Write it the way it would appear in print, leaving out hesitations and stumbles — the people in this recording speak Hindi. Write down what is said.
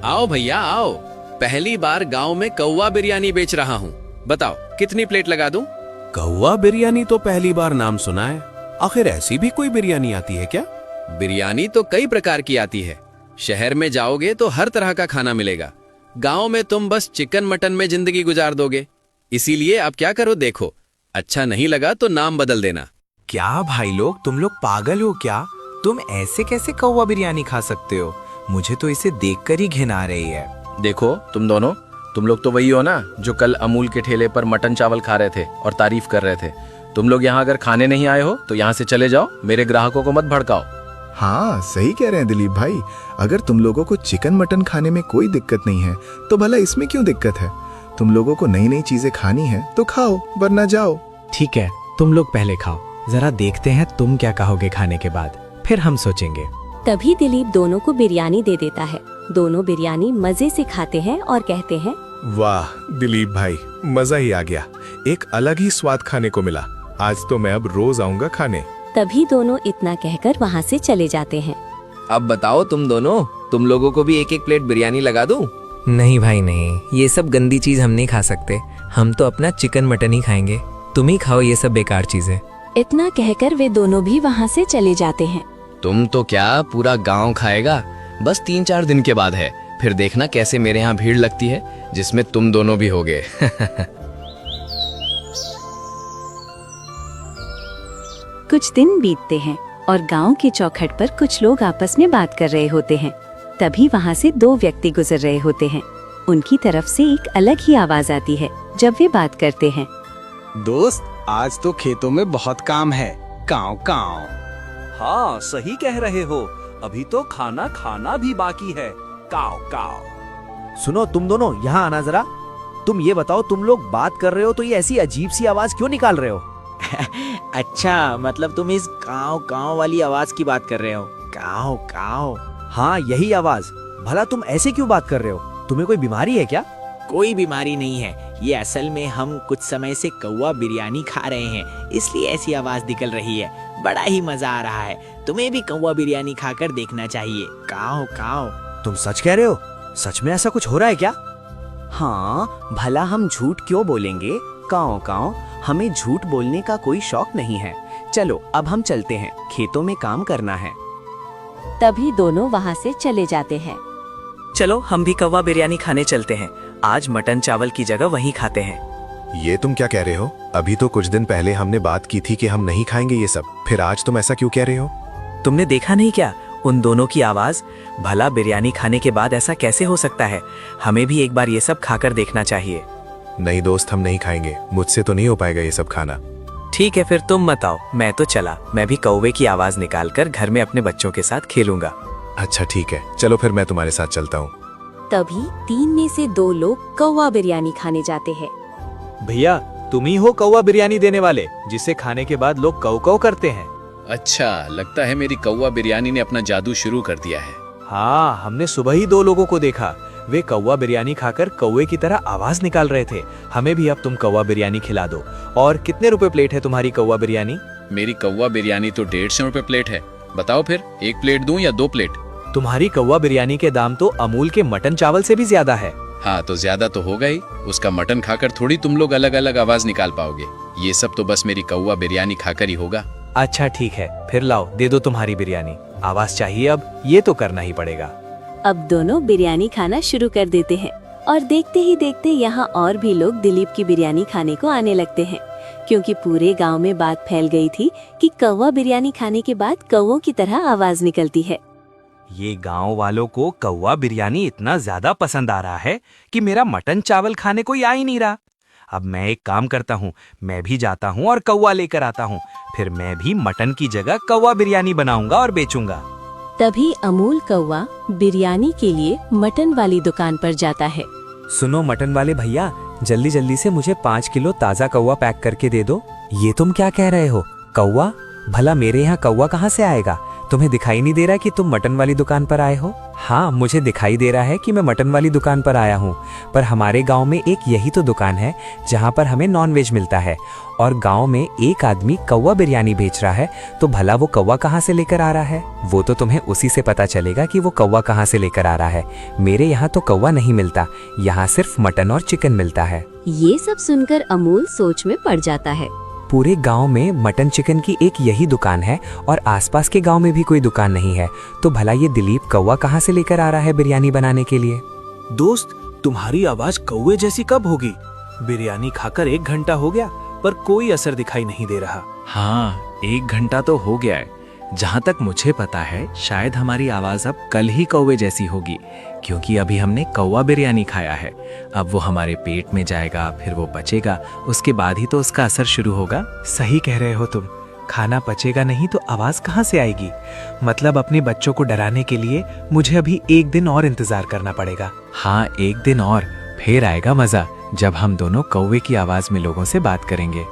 आओ भैया आओ, पहली बार गांव में कौवा बिरयानी बेच रहा हूँ। बताओ कितनी प्लेट लगा दूं? कौवा बिरयानी तो पहली बार नाम सुना है। आखिर ऐसी भी कोई बिरयानी आती है क्या? बिरयानी तो कई प्रकार की आती है। शहर में जाओगे तो हर तरह का खाना मिलेगा। गांव में तुम बस चिकन मटन में जिंदगी गुजार दोगे। इसीलिए अब क्या करो देखो, अच्छा नहीं लगा तो नाम बदल देना। क्या भाई लोग, तुम लोग पागल हो क्या? तुम ऐसे कैसे कौवा बिरयानी खा सकते हो? मुझे तो इसे देखकर ही घिन आ रही है। देखो तुम दोनों, तुम लोग तो वही हो ना जो कल अमूल के ठेले पर मटन चावल खा रहे थे और तारीफ कर रहे थे। तुम लोग यहाँ अगर खाने नहीं आए हो तो यहाँ से चले जाओ, मेरे ग्राहकों को मत भड़काओ। हाँ सही कह रहे हैं दिलीप भाई, अगर तुम लोगों को चिकन मटन खाने में कोई दिक्कत नहीं है तो भला इसमें क्यों दिक्कत है? तुम लोगों को नई नई चीजें खानी है तो खाओ, वरना जाओ। ठीक है, तुम लोग पहले खाओ, जरा देखते हैं तुम क्या कहोगे खाने के बाद, फिर हम सोचेंगे। तभी दिलीप दोनों को बिरयानी दे देता है। दोनों बिरयानी मजे से खाते हैं और कहते हैं, वाह दिलीप भाई, मजा ही आ गया। एक अलग ही स्वाद खाने को मिला। आज तो मैं अब रोज आऊंगा खाने। तभी दोनों इतना कहकर वहाँ से चले जाते हैं। अब बताओ तुम दोनों, तुम लोगों को भी एक एक प्लेट बिरयानी लगा दूं? नहीं भाई नहीं, ये सब गंदी चीज हम नहीं खा सकते। हम तो अपना चिकन मटन ही खाएंगे। तुम ही खाओ ये सब बेकार चीजें। इतना कहकर वे दोनों भी वहाँ से चले जाते हैं। तुम तो क्या, पूरा गांव खाएगा। बस 3-4 दिन के बाद है, फिर देखना कैसे मेरे यहाँ भीड़ लगती है, जिसमें तुम दोनों भी होगे। कुछ दिन बीतते हैं और गांव की चौखट पर कुछ लोग आपस में बात कर रहे होते हैं। तभी वहाँ से 2 व्यक्ति गुजर रहे होते हैं। उनकी तरफ से एक अलग ही आवाज आती है जब वे बात करते हैं। दोस्त, आज तो खेतों में बहुत काम है। काव काव। हाँ सही कह रहे हो, अभी तो खाना खाना भी बाकी है। काव काव। सुनो तुम दोनों, यहाँ आना जरा। तुम ये बताओ, तुम लोग बात कर रहे हो तो ये ऐसी अजीब सी आवाज क्यों निकाल रहे हो? अच्छा, मतलब तुम इस काव काव वाली आवाज की बात कर रहे हो? काव काव, हाँ यही आवाज। भला तुम ऐसे क्यों बात कर रहे हो? तुम्हें कोई बीमारी है क्या? कोई बीमारी नहीं है, ये असल में हम कुछ समय से कौवा बिरयानी खा रहे हैं, इसलिए ऐसी आवाज निकल रही है। बड़ा ही मजा आ रहा है, तुम्हें भी कौवा बिरयानी खाकर देखना चाहिए। काव काव। तुम सच कह रहे हो? सच में ऐसा कुछ हो रहा है क्या? हाँ, भला हम झूठ क्यों बोलेंगे? काव काव, हमें झूठ बोलने का कोई शौक नहीं है। चलो अब हम चलते हैं, खेतों में काम करना है। तभी दोनों वहाँ से चले जाते हैं। चलो हम भी कौवा बिरयानी खाने चलते हैं। आज मटन चावल की जगह वहीं खाते हैं। ये तुम क्या कह रहे हो? अभी तो कुछ दिन पहले हमने बात की थी कि हम नहीं खाएंगे ये सब, फिर आज तुम ऐसा क्यों कह रहे हो? तुमने देखा नहीं क्या उन दोनों की आवाज? भला बिरयानी खाने के बाद ऐसा कैसे हो सकता है? हमें भी एक बार ये सब खाकर देखना चाहिए। नहीं दोस्त, हम नहीं खाएंगे, मुझसे तो नहीं हो पाएगा ये सब खाना। ठीक है फिर तुम मत आओ, मैं तो चला। मैं भी कौवे की आवाज निकालकर घर में अपने बच्चों के साथ खेलूंगा। अच्छा ठीक है, चलो फिर मैं तुम्हारे साथ चलता हूँ। तभी 3 में से 2 लोग कौवा बिरयानी खाने जाते हैं। भैया, तुम ही हो कौवा बिरयानी देने वाले जिसे खाने के बाद लोग कौ कौ करते हैं? अच्छा, लगता है मेरी कौवा बिरयानी ने अपना जादू शुरू कर दिया है। हाँ, हमने सुबह ही 2 लोगों को देखा। वे कौवा बिरयानी खाकर कौवे की तरह आवाज निकाल रहे थे। हमें भी अब तुम कौवा बिरयानी खिला दो। और कितने रुपए प्लेट है तुम्हारी कौवा बिरयानी? मेरी कौवा बिरयानी तो 150 रुपए प्लेट है। बताओ फिर, 1 प्लेट दूं या 2 प्लेट? तुम्हारी कौवा बिरयानी के दाम तो अमूल के मटन चावल से भी ज्यादा है। हाँ तो ज्यादा तो होगा ही। उसका मटन खाकर थोड़ी तुम लोग अलग अलग आवाज निकाल पाओगे। ये सब तो बस मेरी कौवा बिरयानी खाकर ही होगा। अच्छा ठीक है, फिर लाओ, दे दो तुम्हारी बिरयानी। आवाज चाहिए अब, ये तो करना ही पड़ेगा। अब दोनों बिरयानी खाना शुरू कर देते हैं और देखते ही देखते यहाँ और भी लोग दिलीप की बिरयानी खाने को आने लगते हैं, क्योंकि पूरे गांव में बात फैल गई थी कि कौवा बिरयानी खाने के बाद कौवों की तरह आवाज निकलती है। ये गांव वालों को कौवा बिरयानी इतना ज्यादा पसंद आ रहा है कि मेरा मटन चावल खाने कोई आ ही नहीं रहा। अब मैं एक काम करता हूँ, मैं भी जाता हूँ और कौवा लेकर आता हूँ। फिर मैं भी मटन की जगह कौवा बिरयानी बनाऊंगा और बेचूंगा। तभी अमूल कौवा बिरयानी के लिए मटन वाली दुकान पर जाता है। सुनो मटन वाले भैया, जल्दी जल्दी से मुझे 5 किलो ताजा कौवा पैक करके दे दो। ये तुम क्या कह रहे हो? कौवा? भला मेरे यहाँ कौवा कहाँ से आएगा? तुम्हें दिखाई नहीं दे रहा कि तुम मटन वाली दुकान पर आए हो? हाँ, मुझे दिखाई दे रहा है कि मैं मटन वाली दुकान पर आया हूँ, पर हमारे गांव में एक यही तो दुकान है जहाँ पर हमें नॉनवेज मिलता है, और गांव में एक आदमी कौवा बिरयानी बेच रहा है, तो भला वो कौवा कहाँ से लेकर आ रहा है? वो तो तुम्हें उसी से पता चलेगा कि वो कौवा कहाँ से लेकर आ रहा है। मेरे यहाँ तो कौवा नहीं मिलता, यहाँ सिर्फ मटन और चिकन मिलता है। ये सब सुनकर अमूल सोच में पड़ जाता है। पूरे गांव में मटन चिकन की एक यही दुकान है और आसपास के गांव में भी कोई दुकान नहीं है, तो भला ये दिलीप कौवा कहाँ से लेकर आ रहा है बिरयानी बनाने के लिए? दोस्त, तुम्हारी आवाज कौवे जैसी कब होगी? बिरयानी खाकर 1 घंटा हो गया पर कोई असर दिखाई नहीं दे रहा। हाँ, 1 घंटा तो हो गया है। जहाँ तक मुझे पता है शायद हमारी आवाज अब कल ही कौवे जैसी होगी, क्योंकि अभी हमने कौवा बिरयानी खाया है। अब वो हमारे पेट में जाएगा, फिर वो पचेगा, उसके बाद ही तो उसका असर शुरू होगा। सही कह रहे हो तुम, खाना पचेगा नहीं तो आवाज कहाँ से आएगी? मतलब अपने बच्चों को डराने के लिए मुझे अभी 1 दिन और इंतजार करना पड़ेगा। हाँ, 1 दिन और, फिर आएगा मजा जब हम दोनों कौवे की आवाज में लोगों से बात करेंगे।